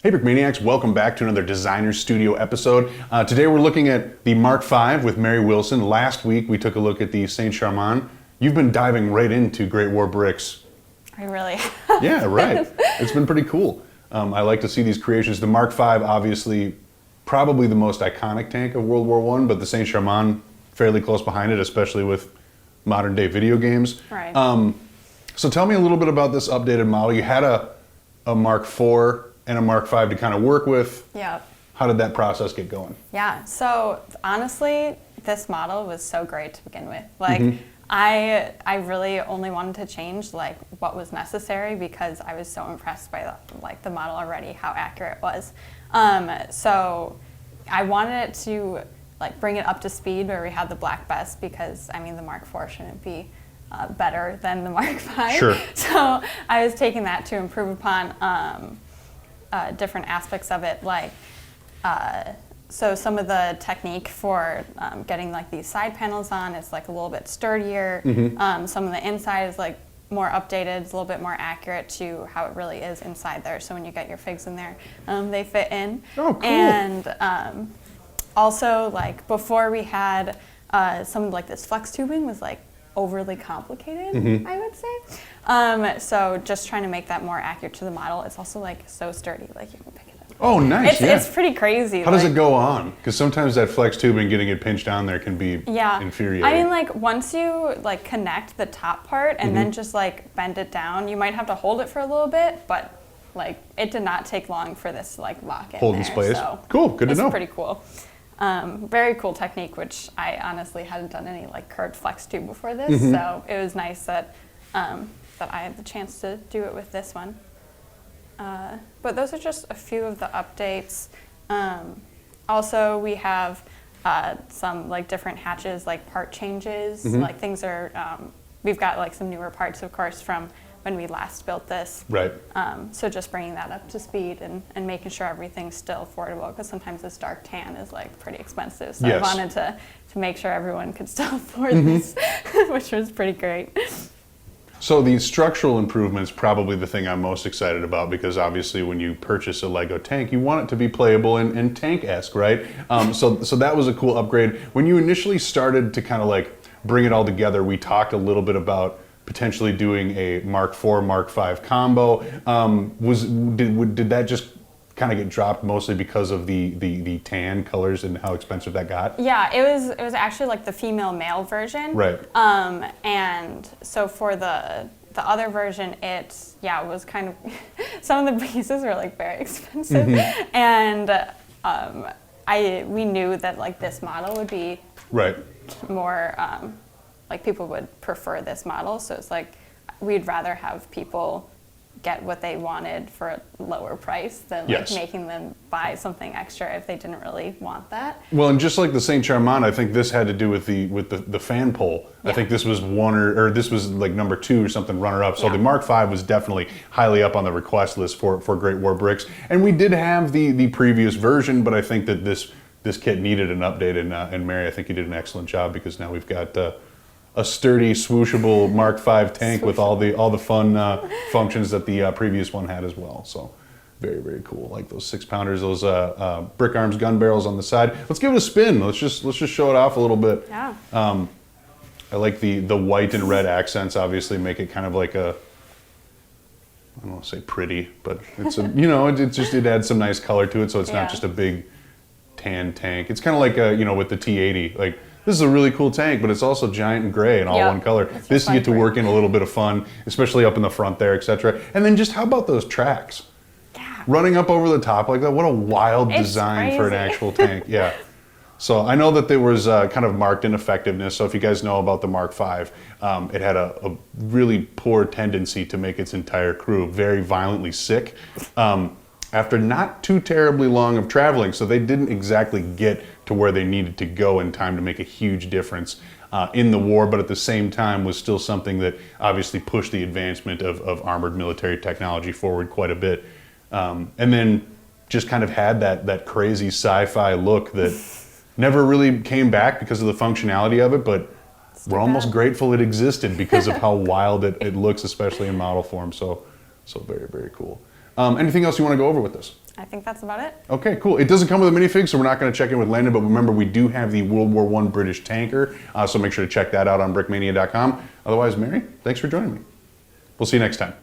Hey Brickmaniacs, welcome back to another Designer Studio episode. Today we're looking at the Mark V with Mary Wilson. Last week we took a look at the Saint-Charmant. You've been diving right into Great War bricks. I really have. Yeah, right. It's been pretty cool. I like to see these creations. The Mark V, obviously, probably the most iconic tank of World War I, but the Saint-Charmant fairly close behind it, especially with modern day video games. Right. So tell me a little bit about this updated model. You had a Mark IV and a Mark V to kind of work with. Yeah. How did that process get going? Yeah, so honestly, this model was so great to begin with. Like, I really only wanted to change like what was necessary because I was so impressed by the model already, how accurate it was. So I wanted it to like bring it up to speed where we had the black vest because I mean the Mark IV shouldn't be better than the Mark V. Sure. So I was taking that to improve upon different aspects of it, like so some of the technique for getting like these side panels on is like a little bit sturdier. Some of the inside is like more updated, it's a little bit more accurate to how it really is inside there. So when you get your figs in there, they fit in. Oh, cool. And also like before we had some like this flex tubing was like overly complicated, I would say. So just trying to make that more accurate to the model. It's also like so sturdy, like you can pick it up. Oh, nice. It's pretty crazy. How does it go on? Because sometimes that flex tubing, getting it pinched down there can be infuriating. I mean, like once you like connect the top part and then just like bend it down, you might have to hold it for a little bit, but like it did not take long for this to like lock in Hold in there. place. So Cool, good to know. It's pretty cool. Very cool technique, which I honestly hadn't done any like curved flex tube before this, so it was nice that that I had the chance to do it with this one. But those are just a few of the updates. Also, we have some like different hatches, like part changes, like things are. We've got like some newer parts, of course, from when we last built this. Right. So just bringing that up to speed and making sure everything's still affordable, because sometimes this dark tan is like pretty expensive. So Yes. I wanted to make sure everyone could still afford this, which was pretty great. So the structural improvements probably the thing I'm most excited about, because obviously when you purchase a Lego tank, you want it to be playable and tank-esque, right? So that was a cool upgrade. When you initially started to kind of like bring it all together, we talked a little bit about potentially doing a Mark IV, Mark V combo. Did that just kind of get dropped mostly because of the tan colors and how expensive that got? Yeah, it was actually like the female male version. Right. And so for the other version, it was kind of some of the pieces were like very expensive, and we knew that like this model would be Right. more like people would prefer this model. So it's like we'd rather have people get what they wanted for a lower price than like Yes. making them buy something extra if they didn't really want that. Well, and just like the Saint-Charmant, I think this had to do with the fan pole. I think this was one or this was like number 2 or something runner up. So the Mark V was definitely highly up on the request list for Great War bricks. And we did have the previous version, but I think that this kit needed an update. And Mary, I think you did an excellent job, because now we've got a sturdy, swooshable Mark V tank with all the fun functions that the previous one had as well. So very, very cool. Like those 6-pounders, those brick arms gun barrels on the side. Let's give it a spin. Let's just show it off a little bit. Yeah. I like the white and red accents. Obviously, make it kind of like a, I don't want to say pretty, but it's a it adds some nice color to it. So it's not just a big tan tank. It's kind of like with the T80 like. This is a really cool tank, but it's also giant and gray and all one color. This you get to work in a little bit of fun, especially up in the front there, etc. And then just how about those tracks? Yeah. Running up over the top like that, what a wild design for an actual tank. Yeah. So I know that there was kind of marked ineffectiveness. So if you guys know about the Mark V, it had a really poor tendency to make its entire crew very violently sick after not too terribly long of traveling. So they didn't exactly get to where they needed to go in time to make a huge difference in the war, but at the same time was still something that obviously pushed the advancement of armored military technology forward quite a bit. And then just kind of had that crazy sci-fi look that never really came back because of the functionality of it, but we're almost grateful it existed because of how wild it looks, especially in model form. So very, very cool. Anything else you want to go over with this? I think that's about it. Okay, cool. It doesn't come with a minifig, so we're not going to check in with Landon, but remember, we do have the World War I British tanker, so make sure to check that out on brickmania.com. Otherwise, Mary, thanks for joining me. We'll see you next time.